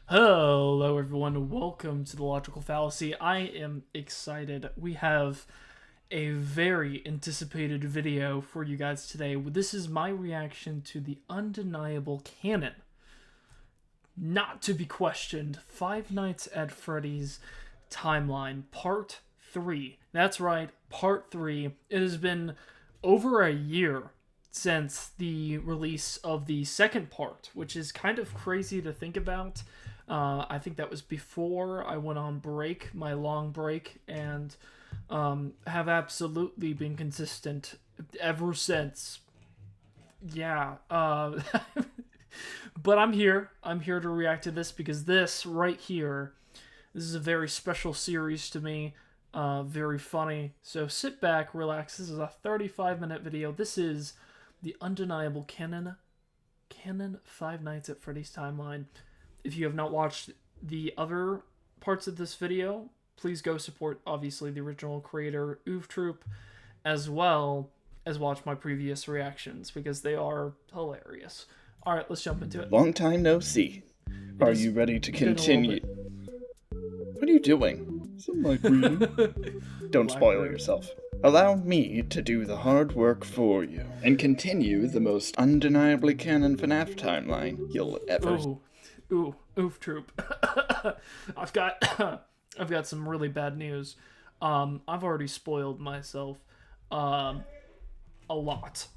Hello, everyone. Welcome to the Logical Fallacy. I am excited. We have a very anticipated video for you guys today. This is my reaction to the Undeniable Canon. Not to be questioned, Five Nights at Freddy's Timeline, Part 3. That's right, Part 3. It has been over a year since the release of the second part, which is kind of crazy to think about. I think that was before I went on break, my long break, and have absolutely been consistent ever since. Yeah. But I'm here. I'm here to react to this because this right here, this is a very special series to me. Very funny. So sit back, relax. This is a 35-minute video. This is the Undeniable Canon Five Nights at Freddy's Timeline. If you have not watched the other parts of this video, please go support, obviously, the original creator, offtroop, as well as watch my previous reactions, because they are hilarious. Alright, let's jump into it. Long time no see. Are you ready to continue? What are you doing? Some light reading. Don't spoil yourself. Allow me to do the hard work for you and continue the most undeniably canon FNAF timeline you'll ever. Offtroop. I've got some really bad news. I've already spoiled myself a lot.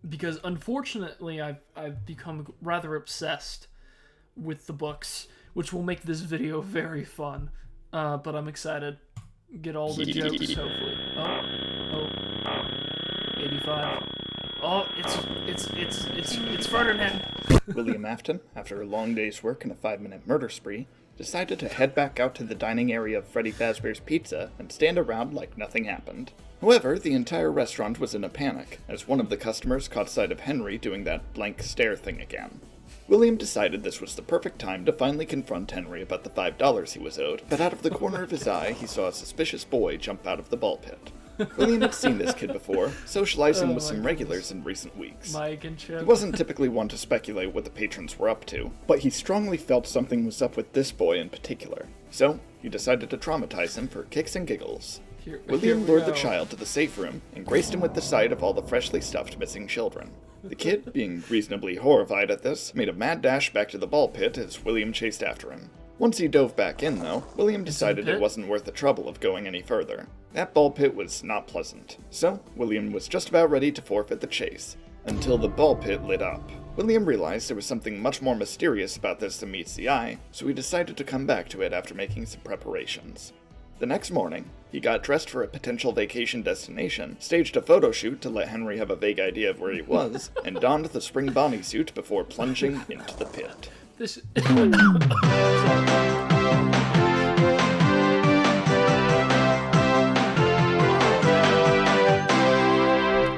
Because unfortunately I've become rather obsessed with the books, which will make this video very fun. But I'm excited. Get all the jokes, hopefully. Oh. 85. Oh, it's Ferdinand. William Afton, after a long day's work and a 5-minute murder spree, decided to head back out to the dining area of Freddy Fazbear's Pizza and stand around like nothing happened. However, the entire restaurant was in a panic, as one of the customers caught sight of Henry doing that blank stare thing again. William decided this was the perfect time to finally confront Henry about the $5 he was owed, but out of the corner of his eye, he saw a suspicious boy jump out of the ball pit. William had seen this kid before, socializing with some regulars in recent weeks. Mike and Chip. He wasn't typically one to speculate what the patrons were up to, but he strongly felt something was up with this boy in particular. So, he decided to traumatize him for kicks and giggles. William lured the child to the safe room and graced him with the sight of all the freshly stuffed missing children. The kid, being reasonably horrified at this, made a mad dash back to the ball pit as William chased after him. Once he dove back in, though, William decided it wasn't worth the trouble of going any further. That ball pit was not pleasant, so William was just about ready to forfeit the chase, until the ball pit lit up. William realized there was something much more mysterious about this than meets the eye, so he decided to come back to it after making some preparations. The next morning, he got dressed for a potential vacation destination, staged a photo shoot to let Henry have a vague idea of where he was, and donned the spring Bonnie suit before plunging into the pit. This...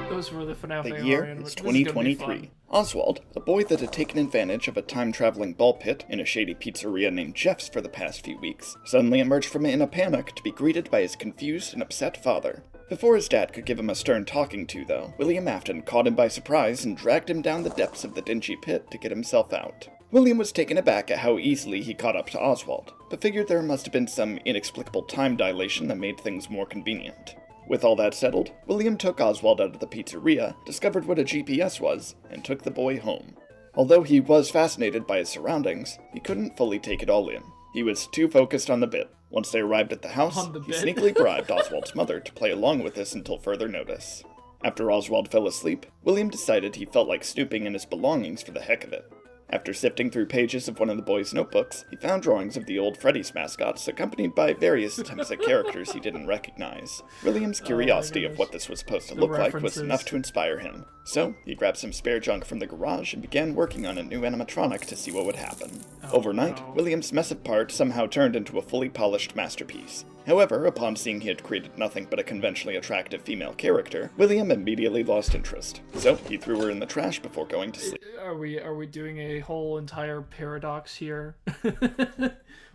Those were the FNAF The year is 2023. Oswald, a boy that had taken advantage of a time-traveling ball pit in a shady pizzeria named Jeff's for the past few weeks, suddenly emerged from it in a panic to be greeted by his confused and upset father. Before his dad could give him a stern talking to, though, William Afton caught him by surprise and dragged him down the depths of the dingy pit to get himself out. William was taken aback at how easily he caught up to Oswald, but figured there must have been some inexplicable time dilation that made things more convenient. With all that settled, William took Oswald out of the pizzeria, discovered what a GPS was, and took the boy home. Although he was fascinated by his surroundings, he couldn't fully take it all in. He was too focused on the bit. Once they arrived at the house, he sneakily bribed Oswald's mother to play along with this until further notice. After Oswald fell asleep, William decided he felt like snooping in his belongings for the heck of it. After sifting through pages of one of the boy's notebooks, he found drawings of the old Freddy's mascots accompanied by various attempts at characters he didn't recognize. William's curiosity of what this was supposed to look like was enough to inspire him. So, he grabbed some spare junk from the garage and began working on a new animatronic to see what would happen. Overnight, William's mess of parts somehow turned into a fully polished masterpiece. However, upon seeing he had created nothing but a conventionally attractive female character, William immediately lost interest. So, he threw her in the trash before going to sleep. Are we doing a whole entire paradox here?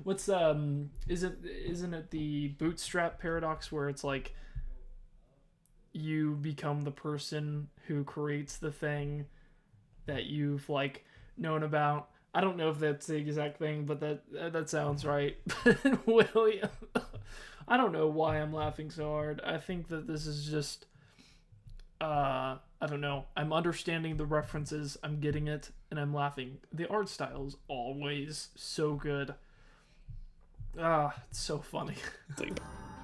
What's isn't it the bootstrap paradox where it's like you become the person who creates the thing that you've like known about? I don't know if that's the exact thing, but that sounds right. William, I don't know why I'm laughing so hard. I think that this is just, I don't know. I'm understanding the references, I'm getting it, and I'm laughing. The art style is always so good. It's so funny.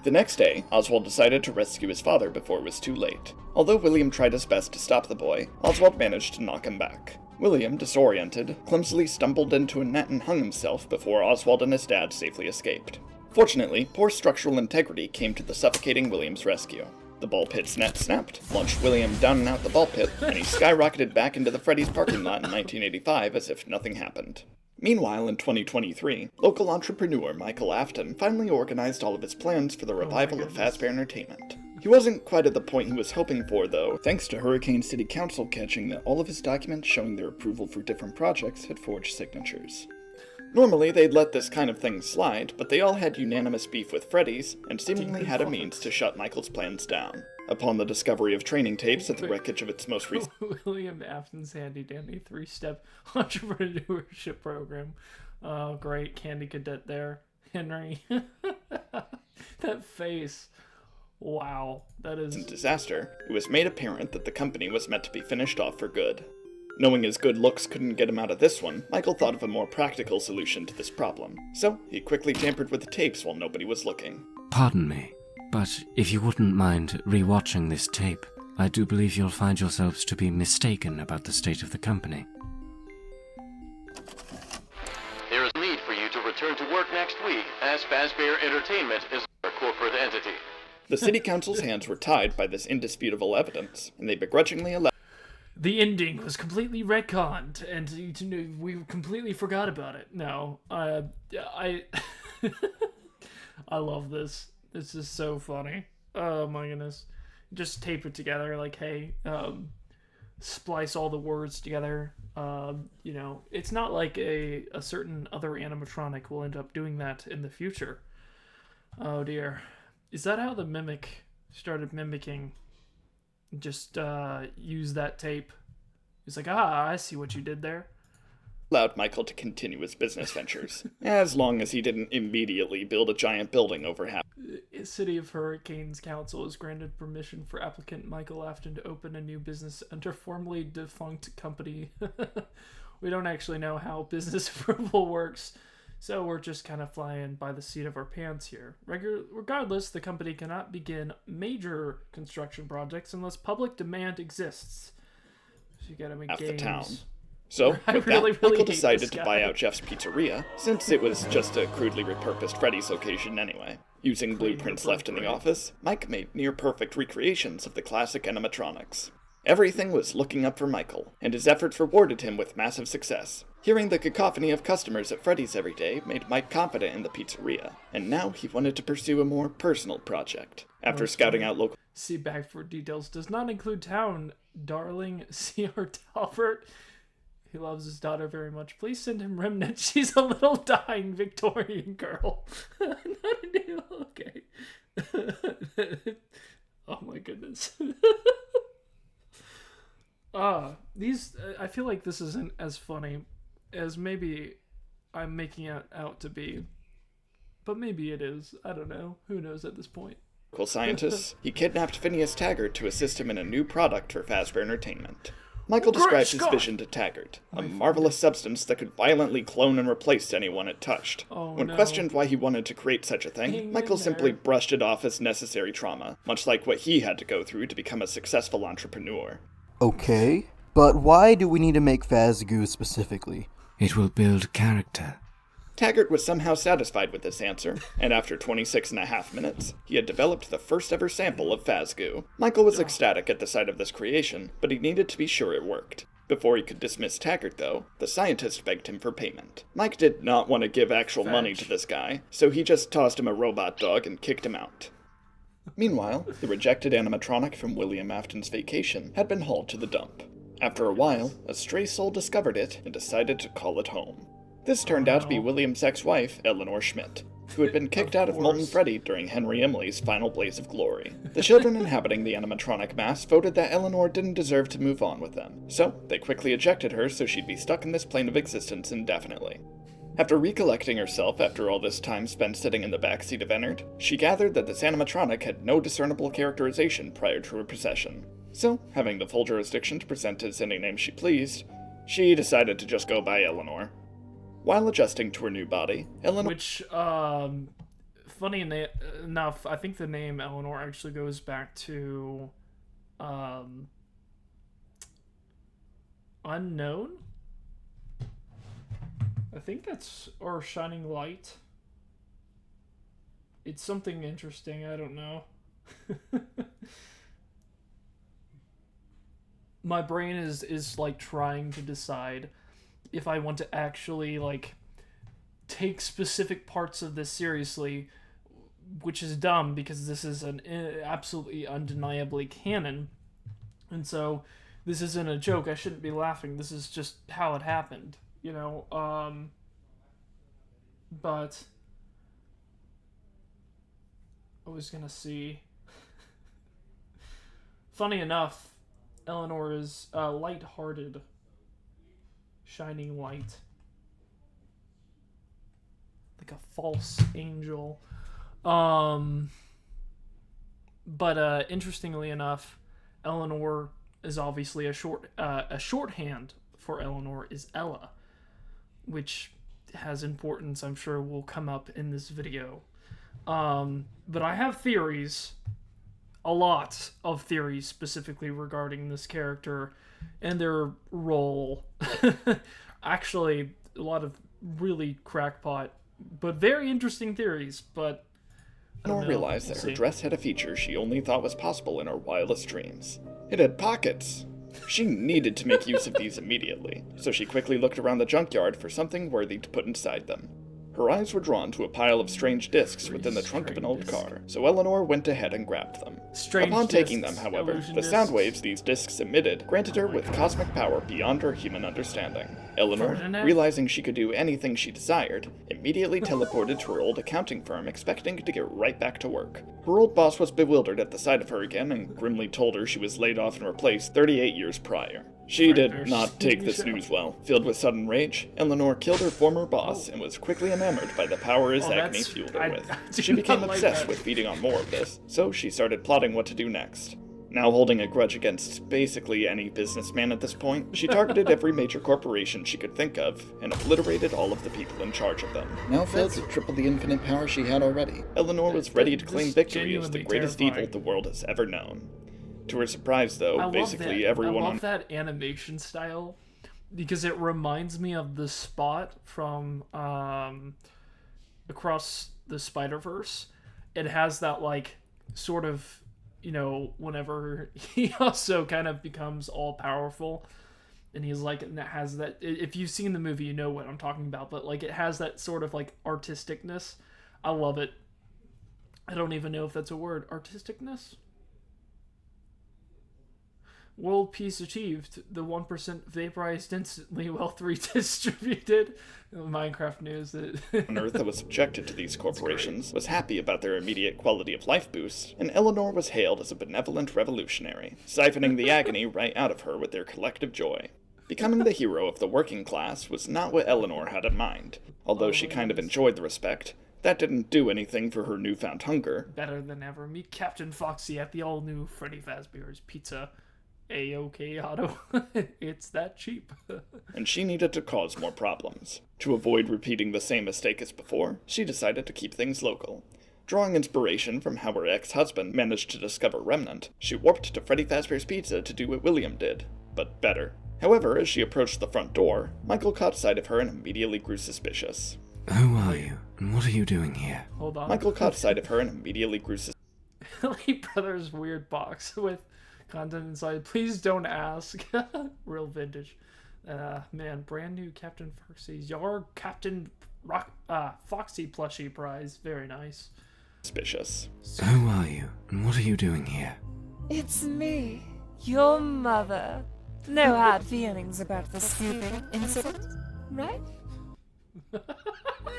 The next day, Oswald decided to rescue his father before it was too late. Although William tried his best to stop the boy, Oswald managed to knock him back. William, disoriented, clumsily stumbled into a net and hung himself before Oswald and his dad safely escaped. Fortunately, poor structural integrity came to the suffocating William's rescue. The ball pit's net snapped, launched William down and out the ball pit, and he skyrocketed back into the Freddy's parking lot in 1985 as if nothing happened. Meanwhile, in 2023, local entrepreneur Michael Afton finally organized all of his plans for the revival of Fazbear Entertainment. He wasn't quite at the point he was hoping for, though, thanks to Hurricane City Council catching that all of his documents showing their approval for different projects had forged signatures. Normally, they'd let this kind of thing slide, but they all had unanimous beef with Freddy's, and seemingly had a means to shut Michael's plans down. Upon the discovery of training tapes at the wreckage of its most recent... William Afton's handy-dandy 3-step entrepreneurship program. Oh, great. Candy cadet there. Henry. That face. Wow. That is... disaster, it was made apparent that the company was meant to be finished off for good. Knowing his good looks couldn't get him out of this one, Michael thought of a more practical solution to this problem. So, he quickly tampered with the tapes while nobody was looking. Pardon me, but if you wouldn't mind rewatching this tape, I do believe you'll find yourselves to be mistaken about the state of the company. There is need for you to return to work next week, as Fazbear Entertainment is a corporate entity. The city council's hands were tied by this indisputable evidence, and they begrudgingly allowed... The ending was completely retconned, and we completely forgot about it. No, I love this. This is so funny. Oh my goodness. Just tape it together, like, hey, splice all the words together. It's not like a certain other animatronic will end up doing that in the future. Oh dear. Is that how the mimic started mimicking? Just use that tape. He's like, I see what you did there. Allowed Michael to continue his business ventures, as long as he didn't immediately build a giant building over half. City of Hurricanes Council has granted permission for applicant Michael Afton to open a new business under formerly defunct company. We don't actually know how business approval works, so we're just kind of flying by the seat of our pants here. Regardless, the company cannot begin major construction projects unless public demand exists. So you gotta make games. The town. So, with that, Michael decided to buy out Jeff's Pizzeria, since it was just a crudely repurposed Freddy's location anyway. Using blueprints left in the office, Mike made near-perfect recreations of the classic animatronics. Everything was looking up for Michael, and his efforts rewarded him with massive success. Hearing the cacophony of customers at Freddy's every day made Mike confident in the pizzeria, and now he wanted to pursue a more personal project. After scouting out local... See back for details. Does not include town, darling. C.R. Talbert. He loves his daughter very much. Please send him remnants. She's a little dying Victorian girl. Not a new... Okay. Oh my goodness. I feel like this isn't as funny as maybe I'm making it out to be. But maybe it is. I don't know. Who knows at this point? Scientists, he kidnapped Phineas Taggart to assist him in a new product for Fazbear Entertainment. Michael described his vision to Taggart, a marvelous substance that could violently clone and replace anyone it touched. When questioned why he wanted to create such a thing, Michael simply brushed it off as necessary trauma, much like what he had to go through to become a successful entrepreneur. Okay, but why do we need to make Fazgoo specifically? It will build character. Taggart was somehow satisfied with this answer, and after 26.5 minutes, he had developed the first ever sample of Fazgoo. Michael was ecstatic at the sight of this creation, but he needed to be sure it worked. Before he could dismiss Taggart, though, the scientist begged him for payment. Mike did not want to give actual money to this guy, so he just tossed him a robot dog and kicked him out. Meanwhile, the rejected animatronic from William Afton's vacation had been hauled to the dump. After a while, a stray soul discovered it and decided to call it home. This turned out to be William's ex-wife, Elanor Schmidt. who had been kicked out of Molten Freddy during Henry Emily's final blaze of glory. The children inhabiting the animatronic mass voted that Elanor didn't deserve to move on with them, so they quickly ejected her so she'd be stuck in this plane of existence indefinitely. After recollecting herself after all this time spent sitting in the backseat of Ennard, she gathered that this animatronic had no discernible characterization prior to her possession. So, having the full jurisdiction to present as any name she pleased, she decided to just go by Elanor. While adjusting to her new body, Elanor... Which, funny enough, I think the name Elanor actually goes back to, Unknown? I think that's, or Shining Light. It's something interesting, I don't know. My brain is like trying to decide if I want to actually like take specific parts of this seriously, which is dumb because this is an absolutely undeniably canon. And so this isn't a joke. I shouldn't be laughing. This is just how it happened. You know, but I was gonna see. Funny enough, Elanor is light-hearted, shining light, like a false angel. But interestingly enough, Elanor is obviously a shorthand for Elanor is Ella, which has importance, I'm sure will come up in this video. But I have theories, a lot of theories specifically regarding this character and their role. Actually, a lot of really crackpot, but very interesting theories, but... Elanor realized that her dress had a feature she only thought was possible in her wildest dreams. It had pockets. She needed to make use of these immediately, so she quickly looked around the junkyard for something worthy to put inside them. Her eyes were drawn to a pile of strange discs within the trunk of an old car, so Elanor went ahead and grabbed them. Upon taking them, however, the sound waves these discs emitted granted her with cosmic power beyond her human understanding. Elanor, realizing she could do anything she desired, immediately teleported to her old accounting firm expecting to get right back to work. Her old boss was bewildered at the sight of her again and grimly told her she was laid off and replaced 38 years prior. She did not take this news well. Filled with sudden rage, Elanor killed her former boss and was quickly enamored by the power his agony fueled her with. She became obsessed with feeding on more of this, so she started plotting what to do next. Now holding a grudge against basically any businessman at this point, she targeted every major corporation she could think of and obliterated all of the people in charge of them. Now filled with triple the infinite power she had already, Elanor was ready to claim victory as the greatest evil the world has ever known. To her surprise, though, basically everyone I love that animation style because it reminds me of the Spot from Across the Spider-Verse. It has that, like, sort of, you know, whenever he also kind of becomes all-powerful, and he's like, and it has that, if you've seen the movie, you know what I'm talking about, but, like, it has that sort of, like, artisticness. I love it. I don't even know if that's a word. Artisticness? World peace achieved. The 1% vaporized instantly while 3 distributed. Minecraft news. On Earth that was subjected to these corporations was happy about their immediate quality of life boost, and Elanor was hailed as a benevolent revolutionary, siphoning the agony right out of her with their collective joy. Becoming the hero of the working class was not what Elanor had in mind. Although she kind of enjoyed the respect, that didn't do anything for her newfound hunger. Better than ever. Meet Captain Foxy at the all-new Freddy Fazbear's Pizza. A-OK Auto. It's that cheap. And she needed to cause more problems. To avoid repeating the same mistake as before, she decided to keep things local. Drawing inspiration from how her ex-husband managed to discover Remnant, she warped to Freddy Fazbear's Pizza to do what William did, but better. However, as she approached the front door, Michael caught sight of her and immediately grew suspicious. Who are you, and what are you doing here? Hold on. Michael caught sight of her and immediately grew suspicious. Lee Brothers weird box with content inside. Please don't ask. Real vintage. Man, brand new Captain Foxy's Yar Captain Foxy plushie prize. Very nice. Suspicious. Who are you, and what are you doing here? It's me, your mother. No hard feelings about the scooping incident, right?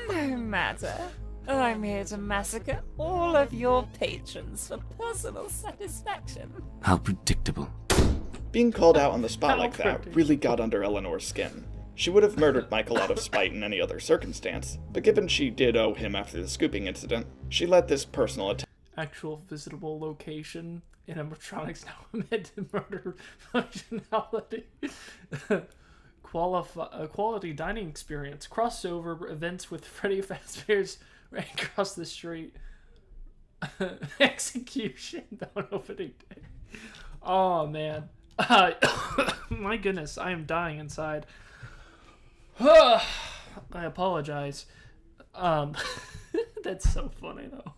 No matter. I'm here to massacre all of your patrons for personal satisfaction. How predictable. Being called out on the spot like that Alfred. really got under Eleanor's skin. She would have murdered Michael out of spite in any other circumstance, but given she did owe him after the scooping incident, she let this personal attack Actual visitable location in animatronics now meant to murder functionality. Quality dining experience. Crossover events with Freddy Fazbear's right across the street. Execution on opening day. Oh, man. My goodness, I am dying inside. I apologize. That's so funny, though.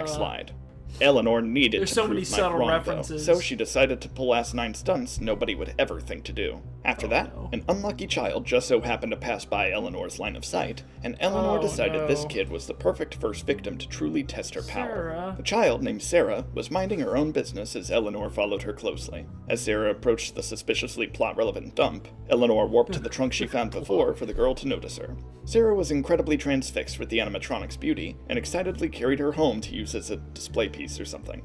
slide. Elanor needed There's to so prove many Mike subtle wrong, references. though, so she decided to pull asinine stunts nobody would ever think to do. After that, no. an unlucky child just so happened to pass by Eleanor's line of sight, and Elanor decided this no. kid was the perfect first victim to truly test her power. Sarah. The child, named Sarah, was minding her own business as Elanor followed her closely. As Sarah approached the suspiciously plot-relevant dump, Elanor warped to the trunk she found before for the girl to notice her. Sarah was incredibly transfixed with the animatronic's beauty, and excitedly carried her home to use as a display piece or something.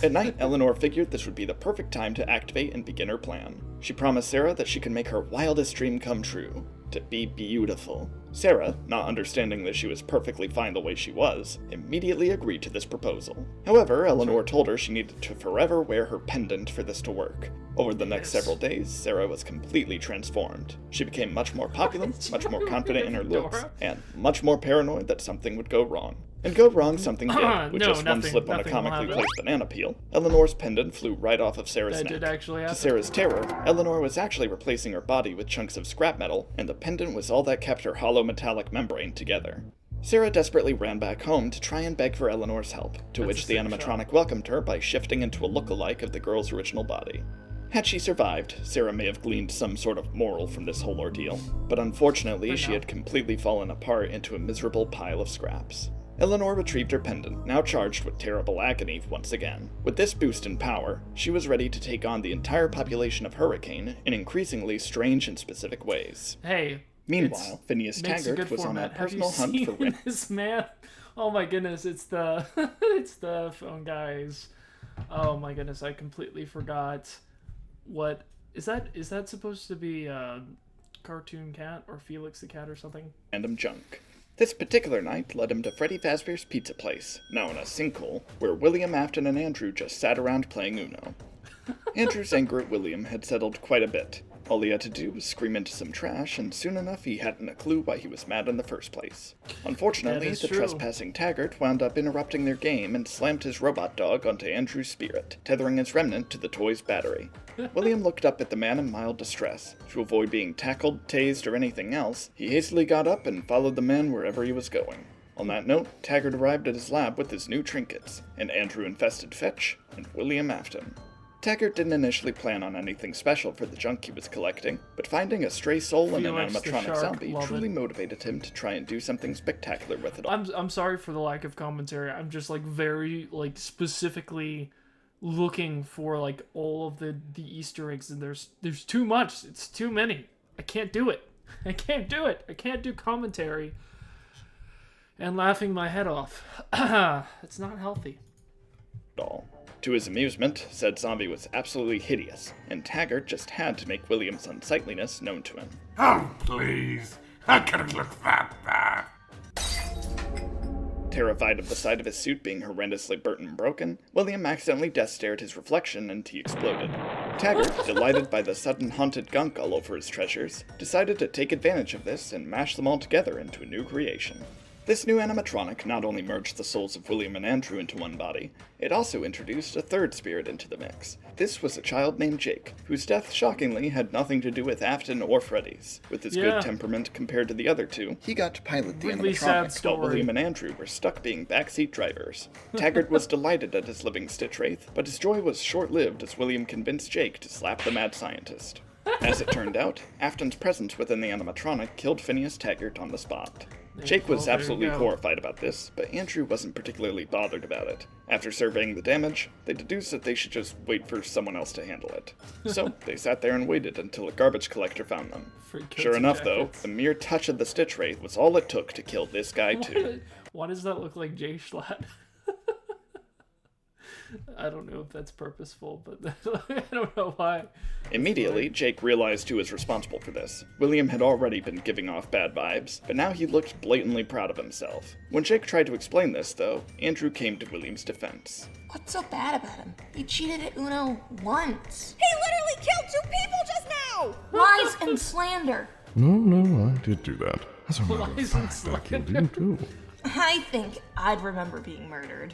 At night, Elanor figured this would be the perfect time to activate and begin her plan. She promised Sarah that she could make her wildest dream come true, to be beautiful. Sarah, not understanding that she was perfectly fine the way she was, immediately agreed to this proposal. However, Elanor told her she needed to forever wear her pendant for this to work. Over the next several days, Sarah was completely transformed. She became much more popular, much more confident in her looks, and much more paranoid that something would go wrong. And go wrong something did, with No, just one nothing- slip on a nothing will comically happen. placed banana peel. Eleanor's pendant flew right off of Sarah's That neck. did actually To happen. Sarah's terror, Elanor was actually replacing her body with chunks of scrap metal, and the pendant was all that kept her hollow metallic membrane together. Sarah desperately ran back home to try and beg for Eleanor's help, to That's which a the sick animatronic welcomed her by shifting into a look-alike of the girl's original body. Had she survived, Sarah may have gleaned some sort of moral from this whole ordeal, but unfortunately she had completely fallen apart into a miserable pile of scraps. Elanor retrieved her pendant, now charged with terrible agony once again. With this boost in power, she was ready to take on the entire population of Hurricane in increasingly strange and specific ways. Hey. Meanwhile, Phineas makes a Taggart good was on format. a Have you personal hunt seen for this man? Oh my goodness, it's the it's the phone guys. Oh my goodness, I completely forgot. What is that? Is that supposed to be Cartoon Cat or Felix the Cat or something? random junk. This particular night led him to Freddy Fazbear's Pizza Place, now in a sinkhole, where William, Afton, and Andrew just sat around playing Uno. Andrew's anger at William had settled quite a bit. All he had to do was scream into some trash, and soon enough he hadn't a clue why he was mad in the first place. Unfortunately, That is the true. trespassing Taggart wound up interrupting their game and slammed his robot dog onto Andrew's spirit, tethering his remnant to the toy's battery. William looked up at the man in mild distress. To avoid being tackled, tased, or anything else, he hastily got up and followed the man wherever he was going. On that note, Taggart arrived at his lab with his new trinkets, an Andrew-infested Fetch, and William Afton. Taggart didn't initially plan on anything special for the junk he was collecting, but finding a stray soul in an Felix the animatronic shark, zombie love truly it. motivated him to try and do something spectacular with it all. I'm sorry for the lack of commentary. I'm just like very like specifically looking for like all of the Easter eggs, and there's too much. It's too many. I can't do it. I can't do it. I can't do commentary and laughing my head off. It's not healthy. To his amusement, said zombie was absolutely hideous, and Taggart just had to make William's unsightliness known to him. Oh, please. How can it look that bad? Terrified of the sight of his suit being horrendously burnt and broken, William accidentally death stared his reflection and he exploded. Taggart, delighted by the sudden haunted gunk all over his treasures, decided to take advantage of this and mash them all together into a new creation. This new animatronic not only merged the souls of William and Andrew into one body, it also introduced a third spirit into the mix. This was a child named Jake, whose death shockingly had nothing to do with Afton or Freddy's. With his Yeah. good temperament compared to the other two, he got to pilot the Really sad animatronic story. while William and Andrew were stuck being backseat drivers. Taggart was delighted at his living Stitchwraith, but his joy was short-lived as William convinced Jake to slap the mad scientist. As it turned out, Afton's presence within the animatronic killed Phineas Taggart on the spot. Jake was absolutely horrified about this, but Andrew wasn't particularly bothered about it. After surveying the damage, they deduced that they should just wait for someone else to handle it. So, they sat there and waited until a garbage collector found them. Sure enough, though, the mere touch of the Stitchwraith was all it took to kill this guy, too. Why does that look like Jay Schlatt? I don't know if that's purposeful, but I don't know why. Immediately, Jake realized who was responsible for this. William had already been giving off bad vibes, but now he looked blatantly proud of himself. When Jake tried to explain this, though, Andrew came to William's defense. What's so bad about him? He cheated at Uno once. He literally killed 2 people just now! Lies and slander. No, I did do that. As a matter of Lies and fact, I killed slander. you too. I think I'd remember being murdered.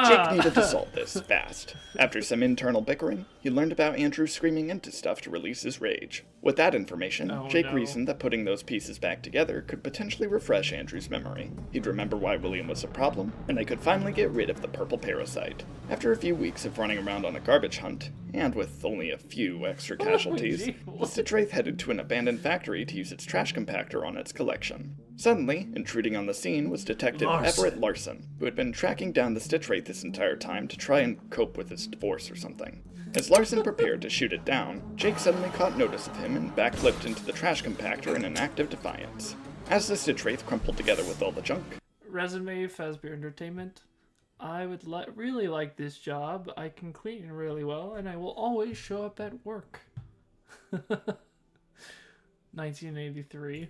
Jake needed to solve this fast. After some internal bickering, he learned about Andrew screaming into stuff to release his rage. With that information, Jake reasoned that putting those pieces back together could potentially refresh Andrew's memory. He'd remember why William was a problem, and they could finally get rid of the purple parasite. After a few weeks of running around on a garbage hunt, and with only a few extra casualties, the Stitchwraith headed to an abandoned factory to use its trash compactor on its collection. Suddenly, intruding on the scene was Detective Everett Larson, who had been tracking down the Stitchwraith this entire time to try and cope with his divorce or something. As Larson prepared to shoot it down, Jake suddenly caught notice of him and backflipped into the trash compactor in an act of defiance. As the Stitchwraith crumpled together with all the junk... Resume, Fazbear Entertainment. I would really like this job. I can clean really well, and I will always show up at work. 1983.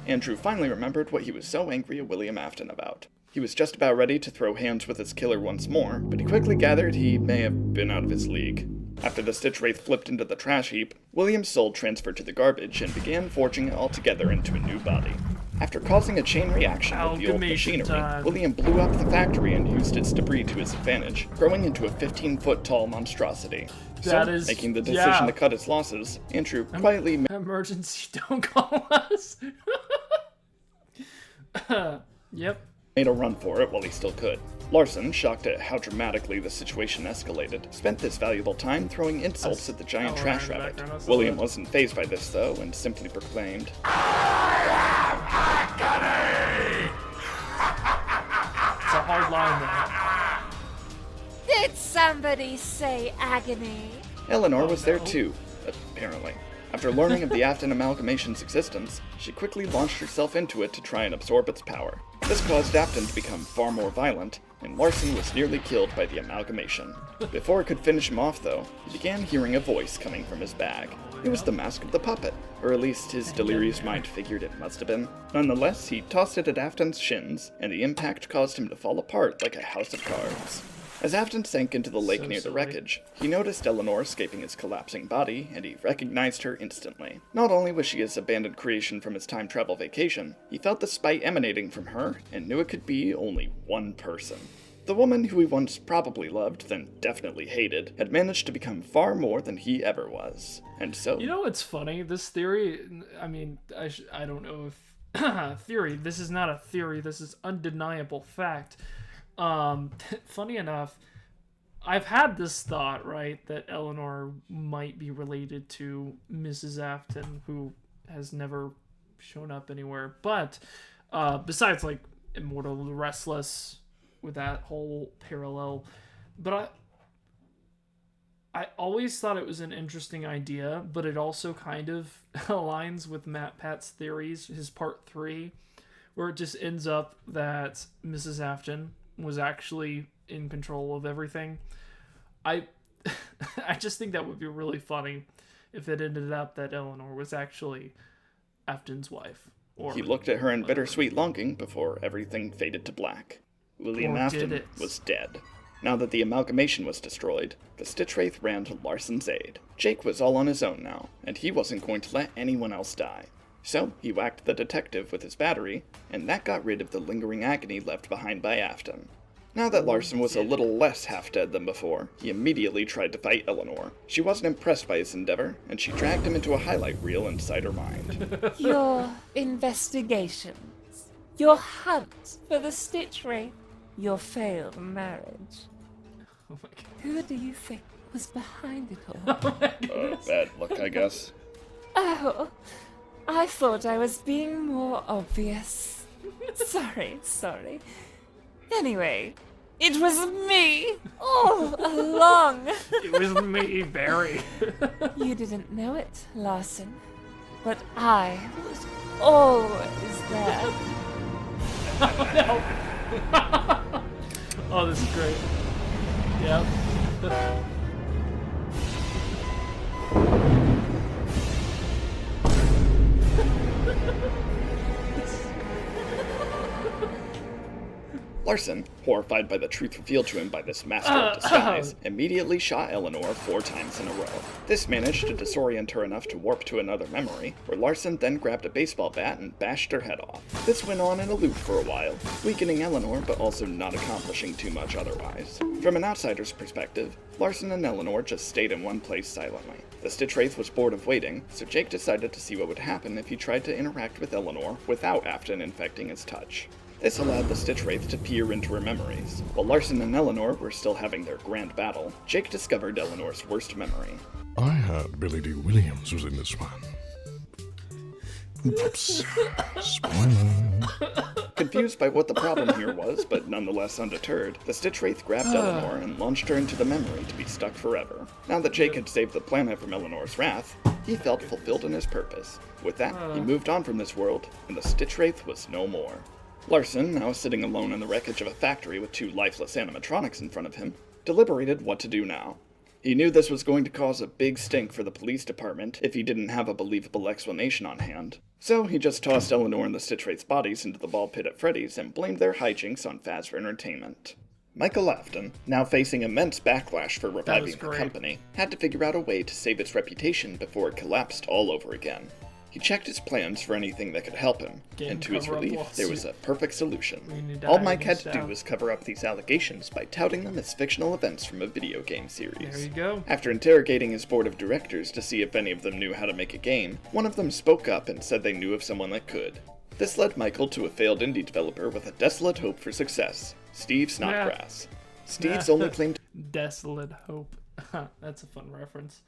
Andrew finally remembered what he was so angry at William Afton about. He was just about ready to throw hands with his killer once more, but he quickly gathered he may have been out of his league. After the Stitchwraith flipped into the trash heap, William's soul transferred to the garbage and began forging it all together into a new body. After causing a chain reaction with the old machinery, William blew up the factory and used its debris to his advantage, growing into a 15-foot-tall monstrosity. Making the decision to cut its losses, Andrew quietly... Emergency, don't call us! Yep. Made a run for it while he still could. Larson, shocked at how dramatically the situation escalated, spent this valuable time throwing insults at the giant trash rabbit. William wasn't fazed by this, though, and simply proclaimed, Agony! It's a hard line, though. Did somebody say agony? Elanor was there too, apparently. After learning of the Afton amalgamation's existence, she quickly launched herself into it to try and absorb its power. This caused Afton to become far more violent, and Larson was nearly killed by the amalgamation. Before it could finish him off, though, he began hearing a voice coming from his bag. It was the mask of the puppet, or at least his delirious mind figured it must have been. Nonetheless, he tossed it at Afton's shins, and the impact caused him to fall apart like a house of cards. As Afton sank into the lake near the wreckage, he noticed Elanor escaping his collapsing body, and he recognized her instantly. Not only was she his abandoned creation from his time travel vacation, he felt the spite emanating from her, and knew it could be only one person. The woman who he once probably loved, then definitely hated, had managed to become far more than he ever was. And so... You know what's funny? This theory, I mean, I don't know if... theory, this is not a theory, this is undeniable fact. Funny enough, I've had this thought, right, that Elanor might be related to Mrs. Afton, who has never shown up anywhere. But besides, like, Immortal the Restless, with that whole parallel. But I always thought it was an interesting idea, but it also kind of aligns with Matt Pat's theories, his part 3, where it just ends up that Mrs. Afton was actually in control of everything. I just think that would be really funny if it ended up that Elanor was actually Afton's wife. He looked at her in bittersweet longing before everything faded to black. William Afton was dead. Now that the amalgamation was destroyed, the Stitchwraith ran to Larson's aid. Jake was all on his own now, and he wasn't going to let anyone else die. So he whacked the detective with his battery, and that got rid of the lingering agony left behind by Afton. Now that Larson was a little less half-dead than before, he immediately tried to fight Elanor. She wasn't impressed by his endeavor, and she dragged him into a highlight reel inside her mind. Your investigations, your hunt for the Stitchwraith, your failed marriage. Oh my God. Who do you think was behind it all? Bad luck, I guess. Oh, I thought I was being more obvious. Sorry. Anyway, it was me all along. It was me, Barry. You didn't know it, Larson, but I was always there. No. Oh, this is great. Yep. Larson, horrified by the truth revealed to him by this master of disguise, immediately shot Elanor 4 times in a row. This managed to disorient her enough to warp to another memory, where Larson then grabbed a baseball bat and bashed her head off. This went on in a loop for a while, weakening Elanor but also not accomplishing too much otherwise. From an outsider's perspective, Larson and Elanor just stayed in one place silently. The Stitchwraith was bored of waiting, so Jake decided to see what would happen if he tried to interact with Elanor without Afton infecting his touch. This allowed the Stitchwraith to peer into her memories. While Larson and Elanor were still having their grand battle, Jake discovered Eleanor's worst memory. I heard Billy D. Williams was in this one. Oops. Spoiler. Confused by what the problem here was, but nonetheless undeterred, the Stitchwraith grabbed Elanor and launched her into the memory to be stuck forever. Now that Jake had saved the planet from Eleanor's wrath, he felt fulfilled in his purpose. With that, he moved on from this world, and the Stitchwraith was no more. Larson, now sitting alone in the wreckage of a factory with 2 lifeless animatronics in front of him, deliberated what to do now. He knew this was going to cause a big stink for the police department if he didn't have a believable explanation on hand. So he just tossed Elanor and the Stitchwraith's bodies into the ball pit at Freddy's and blamed their hijinks on Fazbear Entertainment. Michael Afton, now facing immense backlash for reviving the company, had to figure out a way to save its reputation before it collapsed all over again. He checked his plans for anything that could help him, and to his relief, there was a perfect solution. All Mike had to do was cover up these allegations by touting them as fictional events from a video game series. There you go. After interrogating his board of directors to see if any of them knew how to make a game, one of them spoke up and said they knew of someone that could. This led Michael to a failed indie developer with a desolate hope for success, Steve Snodgrass. Steve's only claim to Desolate hope. That's a fun reference.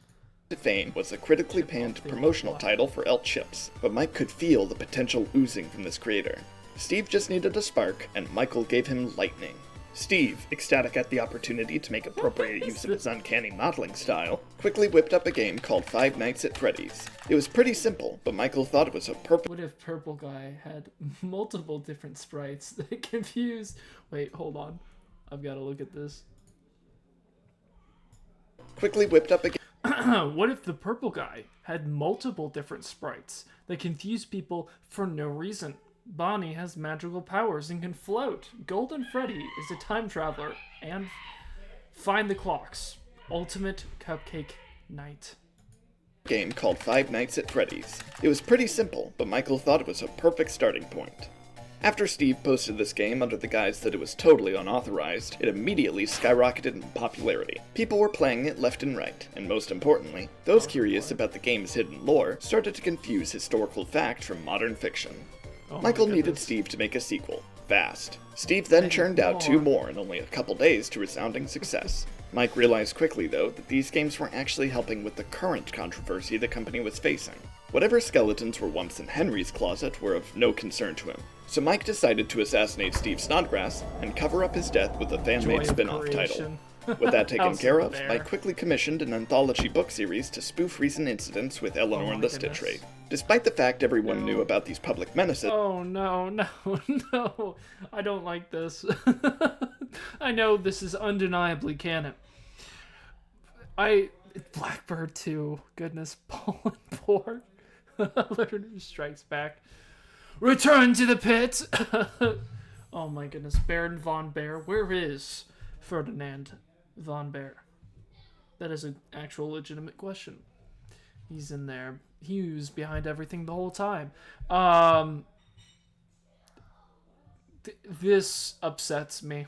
fame was a critically panned promotional title for L Chips, but Mike could feel the potential oozing from this creator. Steve just needed a spark, and Michael gave him lightning. Steve, ecstatic at the opportunity to make appropriate use of his uncanny modeling style, quickly whipped up a game called Five Nights at Freddy's. It was pretty simple, but Michael thought it was a perfect. What if Purple Guy had multiple different sprites that confused... Wait, hold on. I've got to look at this. Quickly whipped up a game. What if the Purple Guy had multiple different sprites that confuse people for no reason? Bonnie has magical powers and can float. Golden Freddy is a time traveler. And Find the Clocks. Ultimate Cupcake Night. Game called Five Nights at Freddy's. It was pretty simple, but Michael thought it was a perfect starting point. After Steve posted this game under the guise that it was totally unauthorized, it immediately skyrocketed in popularity. People were playing it left and right, and most importantly, those curious about the game's hidden lore started to confuse historical fact from modern fiction. Michael needed Steve to make a sequel, fast. Steve then churned out 2 more in only a couple days to resounding success. Mike realized quickly, though, that these games weren't actually helping with the current controversy the company was facing. Whatever skeletons were once in Henry's closet were of no concern to him. So Mike decided to assassinate Steve Snodgrass and cover up his death with a fan-made spin-off title. With that taken care of, Mike quickly commissioned an anthology book series to spoof recent incidents with Elanor and the Stitchwraith. Despite the fact everyone knew about these public menaces... Oh, no. I don't like this. I know this is undeniably canon. Blackbird 2. Goodness, Paul and Pork. Literally strikes back. Return to the pit! Oh my goodness. Baron von Bear. Where is Ferdinand von Bear? That is an actual legitimate question. He's in there. He was behind everything the whole time. This upsets me.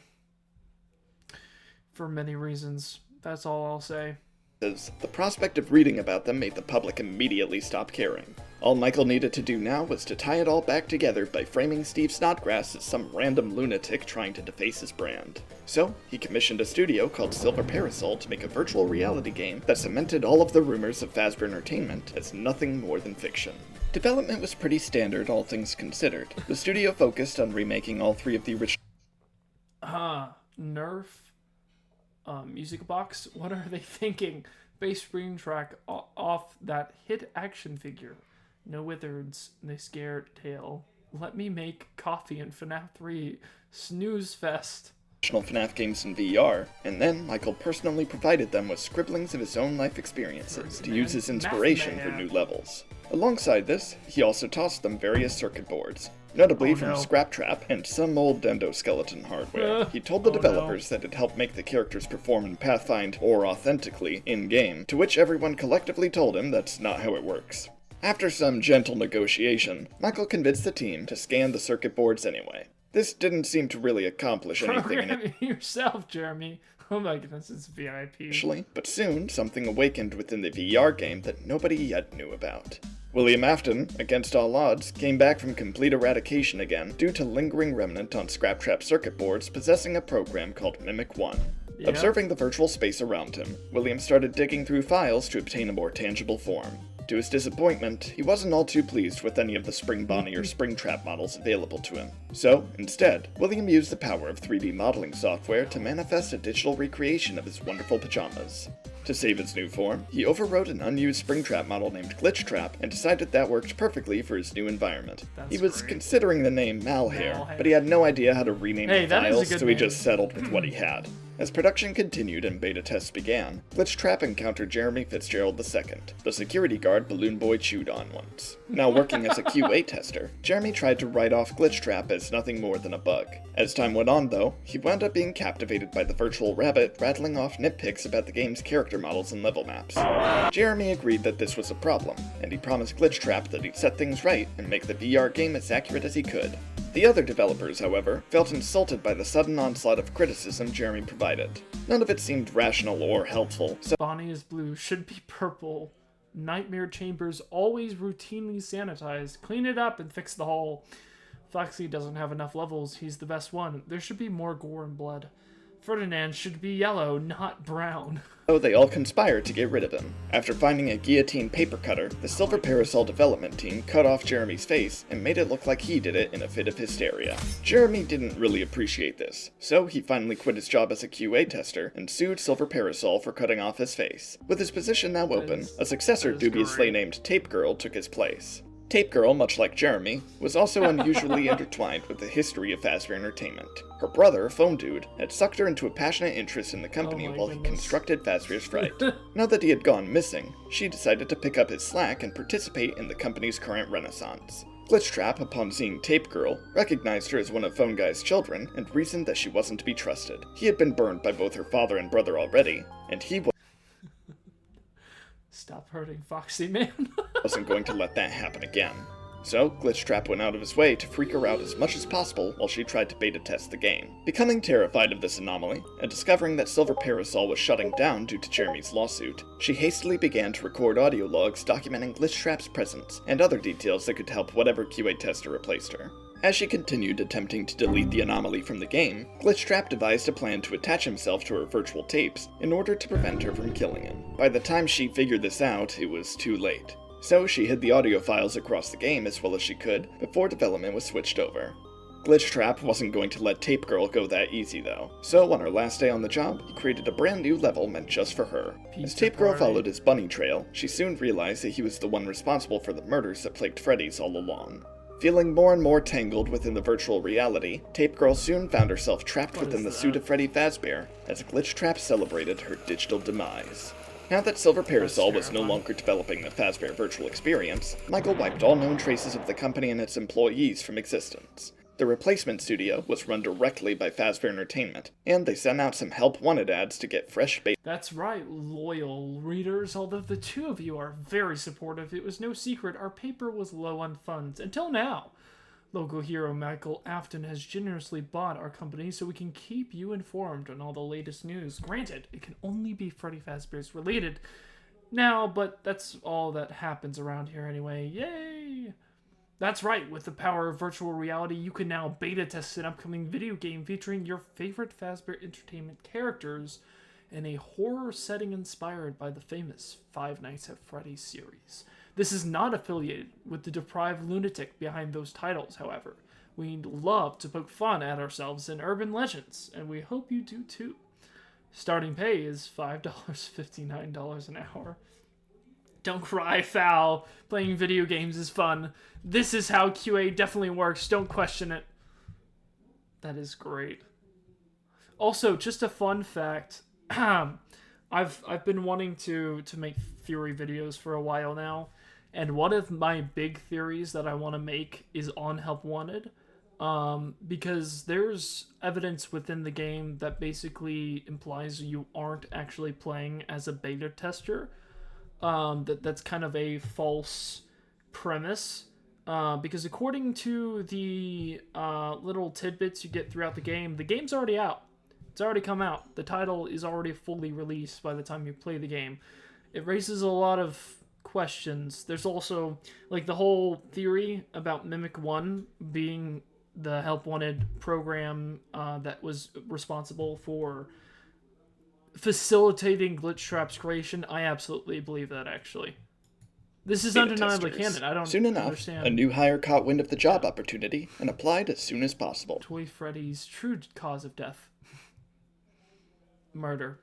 For many reasons. That's all I'll say. The prospect of reading about them made the public immediately stop caring. All Michael needed to do now was to tie it all back together by framing Steve Snodgrass as some random lunatic trying to deface his brand. So, he commissioned a studio called Silver Parasol to make a virtual reality game that cemented all of the rumors of Fazbear Entertainment as nothing more than fiction. Development was pretty standard, all things considered. The studio focused on remaking all 3 of the original... Nerf? Music box? What are they thinking? Bass spring track off that hit action figure. No wizards, they scared tail. Let me make coffee in FNAF 3. Snooze fest. FNAF games in VR, and then Michael personally provided them with scribblings of his own life experiences to use as inspiration for new levels. Alongside this, he also tossed them various circuit boards, notably from Scraptrap and some old endoskeleton hardware. He told the developers that it helped make the characters perform in Pathfind or authentically in-game, to which everyone collectively told him that's not how it works. After some gentle negotiation, Michael convinced the team to scan the circuit boards anyway. This didn't seem to really accomplish anything. Program it yourself, Jeremy. Oh my goodness, it's VIP. Initially, but soon, something awakened within the VR game that nobody yet knew about. William Afton, against all odds, came back from complete eradication again due to lingering remnant on Scraptrap circuit boards possessing a program called Mimic 1. Yep. Observing the virtual space around him, William started digging through files to obtain a more tangible form. To his disappointment, he wasn't all too pleased with any of the Spring Bonnie or Springtrap models available to him. So, instead, William used the power of 3D modeling software to manifest a digital recreation of his wonderful pajamas. To save his new form, he overwrote an unused Springtrap model named Glitchtrap and decided that worked perfectly for his new environment. He was considering the name Malhair, but he had no idea how to rename the files, so he just settled with what he had. As production continued and beta tests began, Glitchtrap encountered Jeremy Fitzgerald II, the security guard Balloon Boy chewed on once. Now working as a QA tester, Jeremy tried to write off Glitchtrap as nothing more than a bug. As time went on though, he wound up being captivated by the virtual rabbit rattling off nitpicks about the game's character models and level maps. Jeremy agreed that this was a problem, and he promised Glitchtrap that he'd set things right and make the VR game as accurate as he could. The other developers, however, felt insulted by the sudden onslaught of criticism Jeremy provided. None of it seemed rational or helpful, so Bonnie is blue, should be purple. Nightmare chambers always routinely sanitized. Clean it up and fix the hole. Fallacy doesn't have enough levels, he's the best one. There should be more gore and blood. Ferdinand should be yellow, not brown. So they all conspired to get rid of him. After finding a guillotine paper cutter, the Silver Parasol development team cut off Jeremy's face and made it look like he did it in a fit of hysteria. Jeremy didn't really appreciate this, so he finally quit his job as a QA tester and sued Silver Parasol for cutting off his face. With his position now open, a successor dubiously named Tape Girl took his place. Tape Girl, much like Jeremy, was also unusually intertwined with the history of Fazbear Entertainment. Her brother, Phone Dude, had sucked her into a passionate interest in the company while he constructed Fazbear's Fright. Now that he had gone missing, she decided to pick up his slack and participate in the company's current renaissance. Glitchtrap, upon seeing Tape Girl, recognized her as one of Phone Guy's children and reasoned that she wasn't to be trusted. He had been burned by both her father and brother already, and he Stop hurting Foxy, man. wasn't going to let that happen again. So, Glitchtrap went out of his way to freak her out as much as possible while she tried to beta test the game. Becoming terrified of this anomaly, and discovering that Silver Parasol was shutting down due to Jeremy's lawsuit, she hastily began to record audio logs documenting Glitchtrap's presence and other details that could help whatever QA tester replaced her. As she continued attempting to delete the anomaly from the game, Glitchtrap devised a plan to attach himself to her virtual tapes in order to prevent her from killing him. By the time she figured this out, it was too late. So she hid the audio files across the game as well as she could before development was switched over. Glitchtrap wasn't going to let Tape Girl go that easy though, so on her last day on the job, he created a brand new level meant just for her. As Tape Girl followed his bunny trail, she soon realized that he was the one responsible for the murders that plagued Freddy's all along. Feeling more and more tangled within the virtual reality, Tape Girl soon found herself trapped within the suit of Freddy Fazbear as Glitchtrap celebrated her digital demise. Now that Silver Parasol was no longer developing the Fazbear virtual experience, Michael wiped all known traces of the company and its employees from existence. The replacement studio was run directly by Fazbear Entertainment, and they sent out some help wanted ads to get fresh bait. That's right, loyal readers. Although the two of you are very supportive, it was no secret our paper was low on funds. Until now. Local hero Michael Afton has generously bought our company so we can keep you informed on all the latest news. Granted, it can only be Freddy Fazbear's related, now, but that's all that happens around here anyway. Yay! That's right, with the power of virtual reality, you can now beta test an upcoming video game featuring your favorite Fazbear Entertainment characters in a horror setting inspired by the famous Five Nights at Freddy's series. This is not affiliated with the deprived lunatic behind those titles, however. We love to poke fun at ourselves in urban legends, and we hope you do too. Starting pay is $5.59 an hour. Don't cry, Foul. Playing video games is fun. This is how QA definitely works. Don't question it. That is great. Also, just a fun fact. I've been wanting to make theory videos for a while now, and one of my big theories that I want to make is on Help Wanted, because there's evidence within the game that basically implies you aren't actually playing as a beta tester. That's kind of a false premise, because according to the little tidbits you get throughout the game's already out. It's already come out. The title is already fully released by the time you play the game. It raises a lot of questions. There's also, like, the whole theory about Mimic 1 being the Help Wanted program that was responsible for facilitating Glitchtrap's creation. I absolutely believe that, actually. This is undeniably canon. I don't Soon enough, understand. A new hire caught wind of the job opportunity and applied as soon as possible. Toy Freddy's true cause of death. Murder.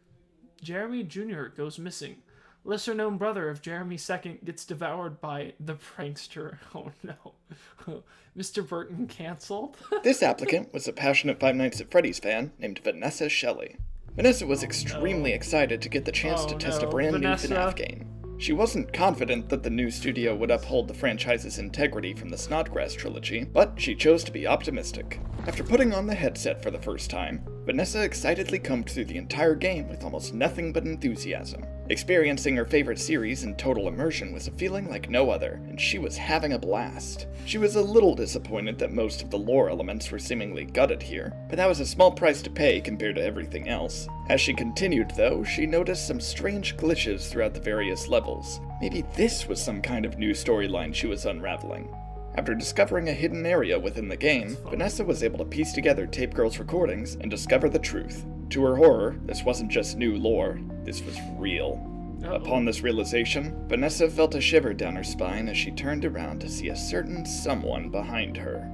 Jeremy Jr. goes missing. Lesser-known brother of Jeremy II gets devoured by the prankster. Oh no. Mr. Burton canceled? This applicant was a passionate Five Nights at Freddy's fan named Vanessa Shelley. Vanessa was extremely excited to get the chance to test a brand new FNAF game. She wasn't confident that the new studio would uphold the franchise's integrity from the Snodgrass trilogy, but she chose to be optimistic. After putting on the headset for the first time, Vanessa excitedly combed through the entire game with almost nothing but enthusiasm. Experiencing her favorite series in total immersion was a feeling like no other, and she was having a blast. She was a little disappointed that most of the lore elements were seemingly gutted here, but that was a small price to pay compared to everything else. As she continued, though, she noticed some strange glitches throughout the various levels. Maybe this was some kind of new storyline she was unraveling. After discovering a hidden area within the game, Vanessa was able to piece together Tape Girl's recordings and discover the truth. To her horror, this wasn't just new lore, this was real. Upon this realization, Vanessa felt a shiver down her spine as she turned around to see a certain someone behind her.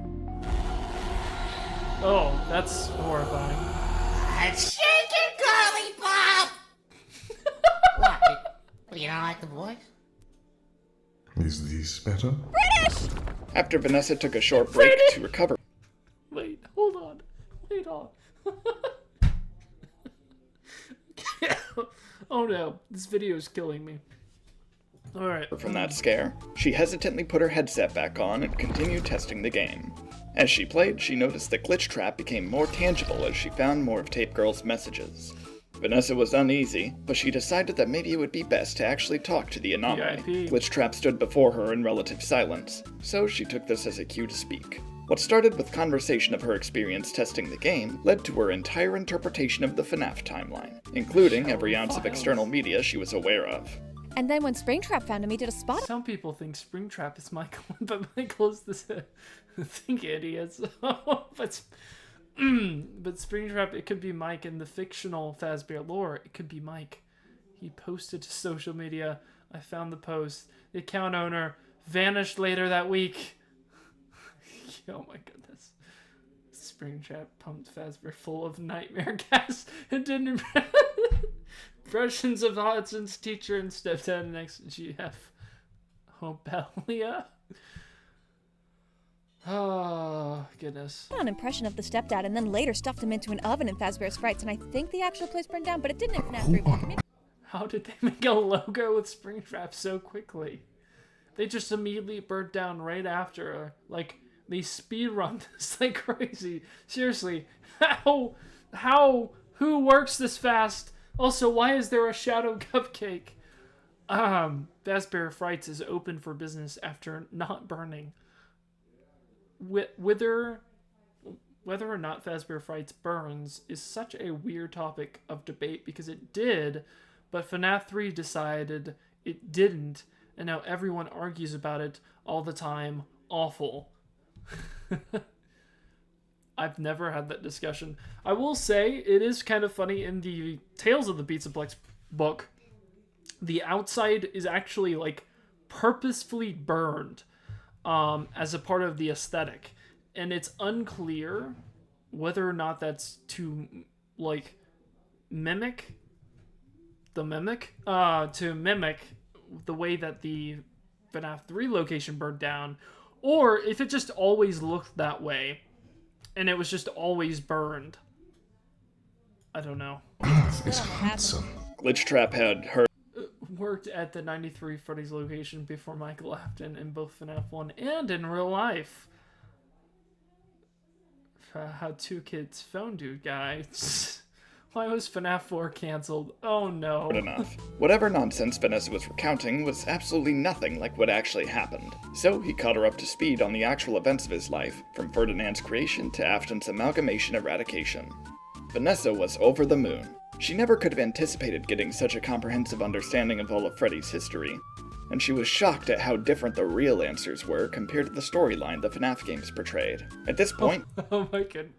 Oh, that's horrifying. Shake it, girly pop! What? You don't like the voice? Is this better? British! After Vanessa took a short break to recover. Wait, hold on. Wait on. Oh no, this video is killing me. Alright. From that scare, she hesitantly put her headset back on and continued testing the game. As she played, she noticed that Glitchtrap became more tangible as she found more of Tape Girl's messages. Vanessa was uneasy, but she decided that maybe it would be best to actually talk to the anomaly. Glitchtrap stood before her in relative silence, so she took this as a cue to speak. What started with conversation of her experience testing the game led to her entire interpretation of the FNAF timeline, including every ounce of external media she was aware of. And then when Springtrap found him, he did a spot. Some people think Springtrap is Michael, but Michael's the think idiots. but Springtrap, it could be Mike. In the fictional Fazbear lore, it could be Mike. He posted to social media. I found the post. The account owner vanished later that week. Oh my goodness. Springtrap pumped Fazbear full of nightmare gas and did impressions of Hudson's teacher and stepdad next GF. Hobelia? Oh, goodness. An impression of the stepdad and then later stuffed him into an oven in Fazbear Sprites, and I think the actual place burned down, but it didn't in FNAF 3. How did they make a logo with Springtrap so quickly? They just immediately burnt down right after. Like, they speedrun this like crazy. Seriously, who works this fast? Also, why is there a shadow cupcake? Fazbear Frights is open for business after not burning. Whether or not Fazbear Frights burns is such a weird topic of debate because it did, but FNAF 3 decided it didn't, and now everyone argues about it all the time. Awful. I've never had that discussion. I will say, it is kind of funny in the Tales of the PizzaPlex book, the outside is actually, like, purposefully burned as a part of the aesthetic. And it's unclear whether or not that's to, like, mimic the way that the FNAF 3 location burned down, or if it just always looked that way, and it was just always burned. I don't know. It's handsome. Glitchtrap had her Worked at the 93 Freddy's location before Michael Afton in both FNAF 1 and in real life. How two kids phone dude guy. Why was FNAF 4 cancelled? Oh no. enough. Whatever nonsense Vanessa was recounting was absolutely nothing like what actually happened. So he caught her up to speed on the actual events of his life, from Ferdinand's creation to Afton's amalgamation eradication. Vanessa was over the moon. She never could have anticipated getting such a comprehensive understanding of all of Freddy's history, and she was shocked at how different the real answers were compared to the storyline the FNAF games portrayed. At this point... Oh my god.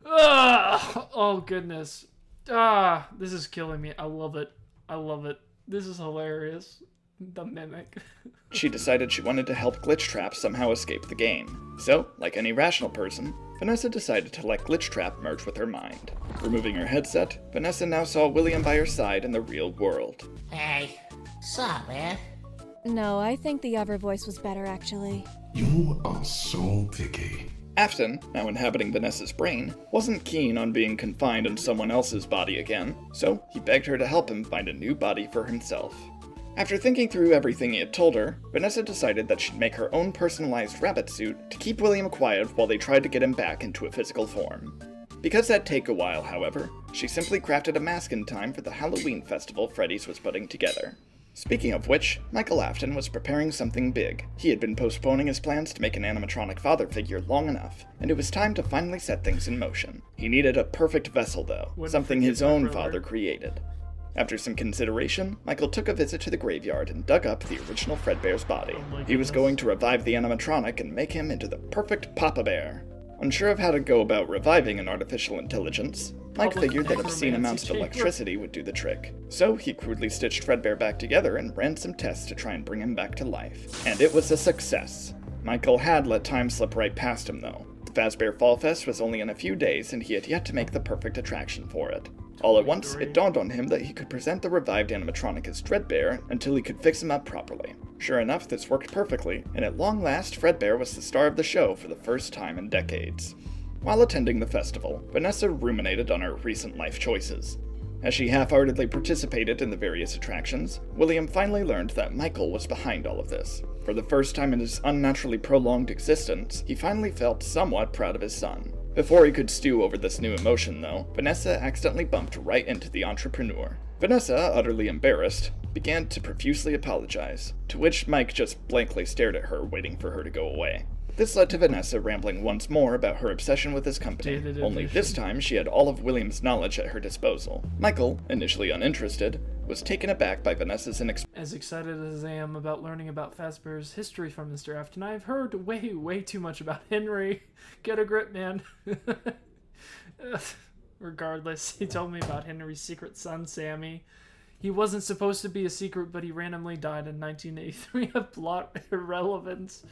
Oh goodness. This is killing me. I love it. I love it. This is hilarious. The mimic. She decided she wanted to help Glitchtrap somehow escape the game. So, like any rational person, Vanessa decided to let Glitchtrap merge with her mind. Removing her headset, Vanessa now saw William by her side in the real world. Hey, sup, man? No, I think the other voice was better, actually. You are so picky. Afton, now inhabiting Vanessa's brain, wasn't keen on being confined in someone else's body again, so he begged her to help him find a new body for himself. After thinking through everything he had told her, Vanessa decided that she'd make her own personalized rabbit suit to keep William quiet while they tried to get him back into a physical form. Because that'd take a while, however, she simply crafted a mask in time for the Halloween festival Freddy's was putting together. Speaking of which, Michael Afton was preparing something big. He had been postponing his plans to make an animatronic father figure long enough, and it was time to finally set things in motion. He needed a perfect vessel though, something his own father created. After some consideration, Michael took a visit to the graveyard and dug up the original Fredbear's body. He was going to revive the animatronic and make him into the perfect Papa Bear. Unsure of how to go about reviving an artificial intelligence, Mike figured that obscene amounts of electricity would do the trick. So he crudely stitched Fredbear back together and ran some tests to try and bring him back to life. And it was a success. Michael had let time slip right past him though. The Fazbear Fall Fest was only in a few days and he had yet to make the perfect attraction for it. All at once, it dawned on him that he could present the revived animatronic as Fredbear until he could fix him up properly. Sure enough, this worked perfectly, and at long last, Fredbear was the star of the show for the first time in decades. While attending the festival, Vanessa ruminated on her recent life choices. As she half-heartedly participated in the various attractions, William finally learned that Michael was behind all of this. For the first time in his unnaturally prolonged existence, he finally felt somewhat proud of his son. Before he could stew over this new emotion, though, Vanessa accidentally bumped right into the entrepreneur. Vanessa, utterly embarrassed, began to profusely apologize, to which Mike just blankly stared at her, waiting for her to go away. This led to Vanessa rambling once more about her obsession with his company, only this time she had all of William's knowledge at her disposal. Michael, initially uninterested, was taken aback by Vanessa's As excited as I am about learning about Fazbear's history from Mr. Afton, I've heard way too much about Henry. Get a grip, man. Regardless, he told me about Henry's secret son, Sammy. He wasn't supposed to be a secret, but he randomly died in 1983 of plot irrelevance.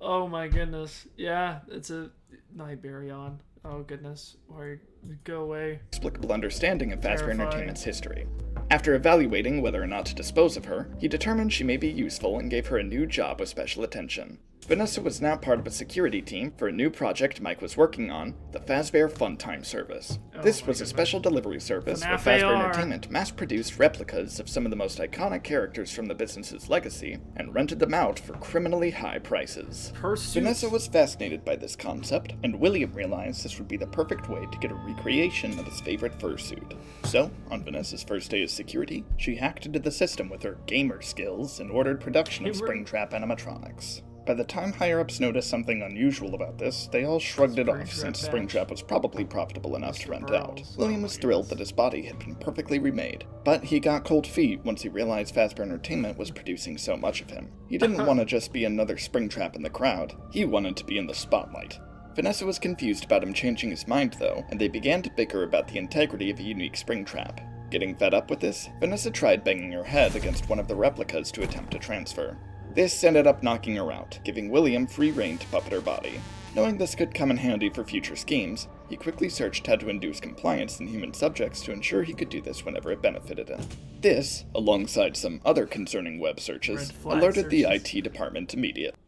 Oh my goodness. Yeah, it's a Nightbarion. Oh goodness. Or go away. Inexplicable understanding of Fazbear Entertainment's history. After evaluating whether or not to dispose of her, he determined she may be useful and gave her a new job with special attention. Vanessa was now part of a security team for a new project Mike was working on, the Fazbear Funtime service. This was a special delivery service where Fazbear Entertainment mass-produced replicas of some of the most iconic characters from the business's legacy and rented them out for criminally high prices. Vanessa was fascinated by this concept, and William realized this would be the perfect way to get a recreation of his favorite fursuit. So, on Vanessa's first day as security, she hacked into the system with her gamer skills and ordered production of Springtrap animatronics. By the time higher-ups noticed something unusual about this, they all shrugged it off since Springtrap was probably profitable enough to rent out. William was thrilled that his body had been perfectly remade, but he got cold feet once he realized Fazbear Entertainment was producing so much of him. He didn't want to just be another Springtrap in the crowd, he wanted to be in the spotlight. Vanessa was confused about him changing his mind though, and they began to bicker about the integrity of a unique Springtrap. Getting fed up with this, Vanessa tried banging her head against one of the replicas to attempt to transfer. This ended up knocking her out, giving William free rein to puppet her body. Knowing this could come in handy for future schemes, he quickly searched how to induce compliance in human subjects to ensure he could do this whenever it benefited him. This, alongside some other concerning web searches, alerted the IT department immediately.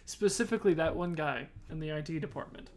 Specifically that one guy in the IT department.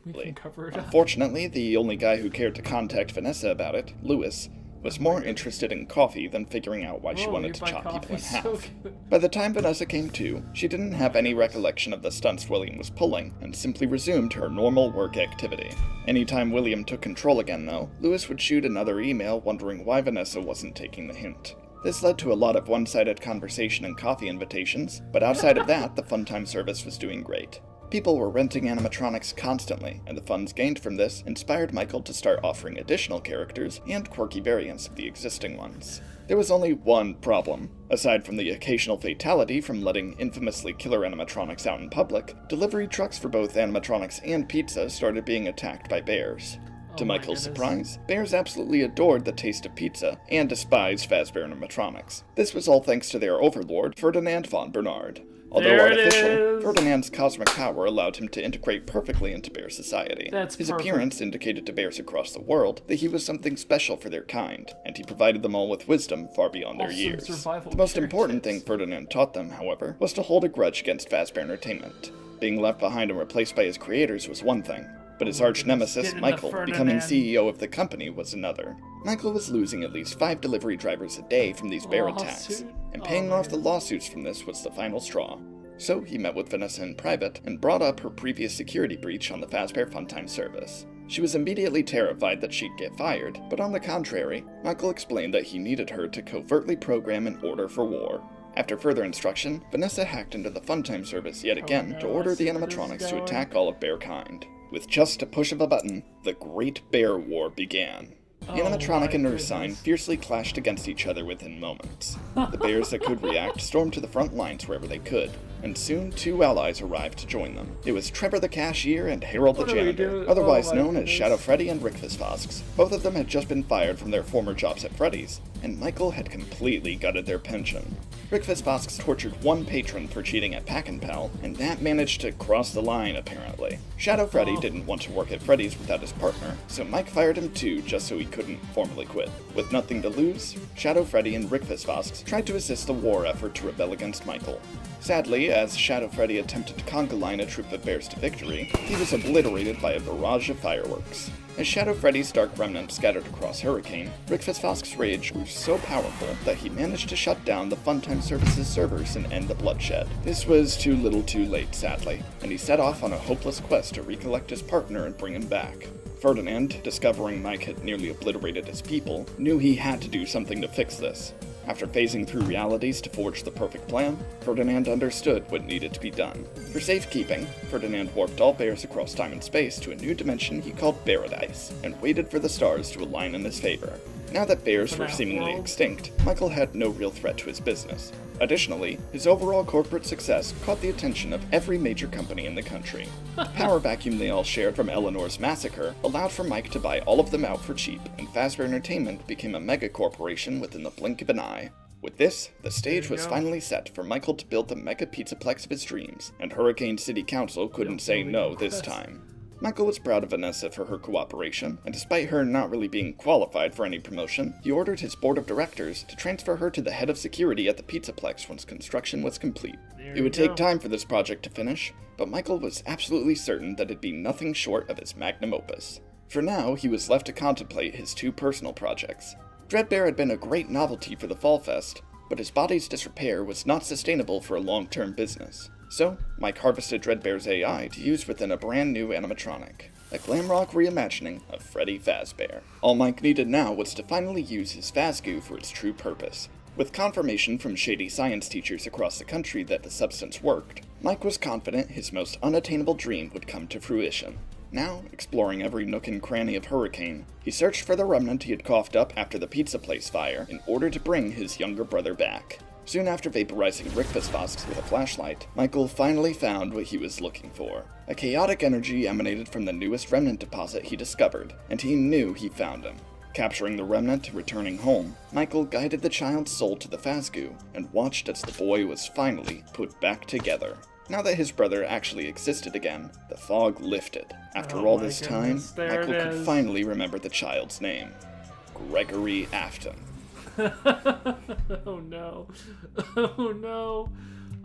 We can cover it up. Unfortunately, the only guy who cared to contact Vanessa about it, Lewis, was more interested in coffee than figuring out why she wanted to chop people in half. By the time Vanessa came to, she didn't have any recollection of the stunts William was pulling, and simply resumed her normal work activity. Anytime William took control again though, Lewis would shoot another email wondering why Vanessa wasn't taking the hint. This led to a lot of one-sided conversation and coffee invitations, but outside of that, the Funtime service was doing great. People were renting animatronics constantly, and the funds gained from this inspired Michael to start offering additional characters and quirky variants of the existing ones. There was only one problem. Aside from the occasional fatality from letting infamously killer animatronics out in public, delivery trucks for both animatronics and pizza started being attacked by bears. To Michael's surprise, bears absolutely adored the taste of pizza and despised Fazbear animatronics. This was all thanks to their overlord, Ferdinand von Bernard. Although artificial, Ferdinand's cosmic power allowed him to integrate perfectly into bear society. His appearance indicated to bears across the world that he was something special for their kind, and he provided them all with wisdom far beyond their years. The most important thing Ferdinand taught them, however, was to hold a grudge against Fazbear Entertainment. Being left behind and replaced by his creators was one thing, but his arch-nemesis, Michael, becoming CEO of the company was another. Michael was losing at least 5 delivery drivers a day from these bear attacks, and paying off the lawsuits from this was the final straw. So he met with Vanessa in private and brought up her previous security breach on the Fazbear Funtime service. She was immediately terrified that she'd get fired, but on the contrary, Michael explained that he needed her to covertly program an order for war. After further instruction, Vanessa hacked into the Funtime service yet again to order the animatronics to attack all of bearkind. With just a push of a button, the Great Bear War began. Animatronic and Ursine fiercely clashed against each other within moments. The bears that could react stormed to the front lines wherever they could, and soon 2 allies arrived to join them. It was Trevor the Cashier and Harold the Janitor, otherwise known as Shadow Freddy and Rickfistfosks. Both of them had just been fired from their former jobs at Freddy's, and Michael had completely gutted their pension. Rickfistfosks tortured one patron for cheating at Pack and Pal, and that managed to cross the line, apparently. Shadow Freddy didn't want to work at Freddy's without his partner, so Mike fired him too just so he couldn't formally quit. With nothing to lose, Shadow Freddy and Rickfistfosks tried to assist the war effort to rebel against Michael. Sadly, as Shadow Freddy attempted to conga line a troop of bears to victory, he was obliterated by a barrage of fireworks. As Shadow Freddy's dark remnants scattered across Hurricane, Rickfistfosks' rage grew so powerful that he managed to shut down the Funtime Service's servers and end the bloodshed. This was too little too late, sadly, and he set off on a hopeless quest to recollect his partner and bring him back. Ferdinand, discovering Mike had nearly obliterated his people, knew he had to do something to fix this. After phasing through realities to forge the perfect plan, Ferdinand understood what needed to be done. For safekeeping, Ferdinand warped all bears across time and space to a new dimension he called Paradise, and waited for the stars to align in his favor. Now that bears were seemingly extinct, Michael had no real threat to his business. Additionally, his overall corporate success caught the attention of every major company in the country. The power vacuum they all shared from Eleanor's massacre allowed for Mike to buy all of them out for cheap, and Fazbear Entertainment became a mega corporation within the blink of an eye. With this, the stage was finally set for Michael to build the mega pizzaplex of his dreams, and Hurricane City Council couldn't say no this time. Michael was proud of Vanessa for her cooperation, and despite her not really being qualified for any promotion, he ordered his board of directors to transfer her to the head of security at the Pizzaplex once construction was complete. It would take time for this project to finish, but Michael was absolutely certain that it'd be nothing short of his magnum opus. For now, he was left to contemplate his 2 personal projects. Dreadbear had been a great novelty for the Fall Fest, but his body's disrepair was not sustainable for a long-term business. So, Mike harvested Dreadbear's AI to use within a brand new animatronic, a glam rock reimagining of Freddy Fazbear. All Mike needed now was to finally use his Fazgoo for its true purpose. With confirmation from shady science teachers across the country that the substance worked, Mike was confident his most unattainable dream would come to fruition. Now, exploring every nook and cranny of Hurricane, he searched for the remnant he had coughed up after the pizza place fire in order to bring his younger brother back. Soon after vaporizing breakfast husks with a flashlight, Michael finally found what he was looking for. A chaotic energy emanated from the newest remnant deposit he discovered, and he knew he found him. Capturing the remnant and returning home, Michael guided the child's soul to the Phasgoo and watched as the boy was finally put back together. Now that his brother actually existed again, the fog lifted. After all this time, Michael could finally remember the child's name. Gregory Afton. Oh no. Oh no.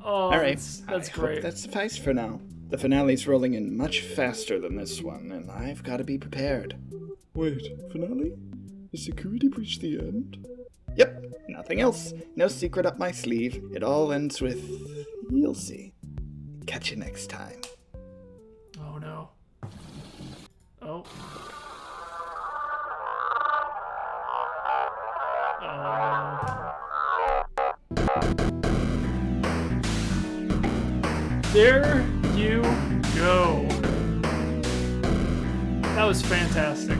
Oh, Alright, that's great. That suffices for now. The finale's rolling in much faster than this one, and I've got to be prepared. Wait, finale? Is security breach the end? Yep, nothing else. No secret up my sleeve. It all ends with... you'll see. Catch you next time. Oh no. Oh. There you go. That was fantastic.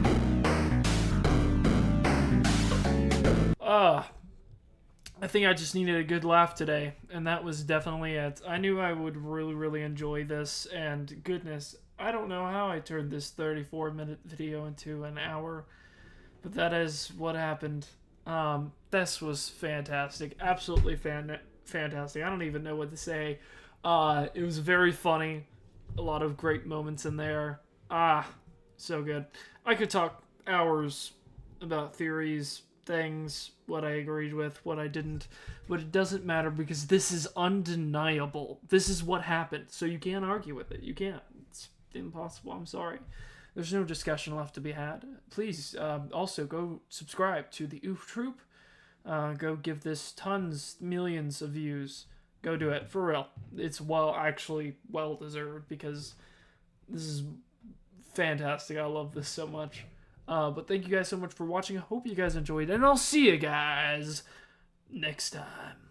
I think I just needed a good laugh today, and that was definitely it. I knew I would really, really enjoy this, and goodness, I don't know how I turned this 34-minute video into an hour, but that is what happened. This was fantastic. Absolutely fantastic. I don't even know what to say. It was very funny. A lot of great moments in there. So good. I could talk hours about theories, things, what I agreed with, what I didn't, but it doesn't matter because this is undeniable. This is what happened, so you can't argue with it. You can't. It's impossible. I'm sorry. There's no discussion left to be had. Please, also go subscribe to the offtroop. Go give this tons, millions of views. Go do it, for real. It's actually well deserved because this is fantastic. I love this so much. But thank you guys so much for watching. I hope you guys enjoyed, and I'll see you guys next time.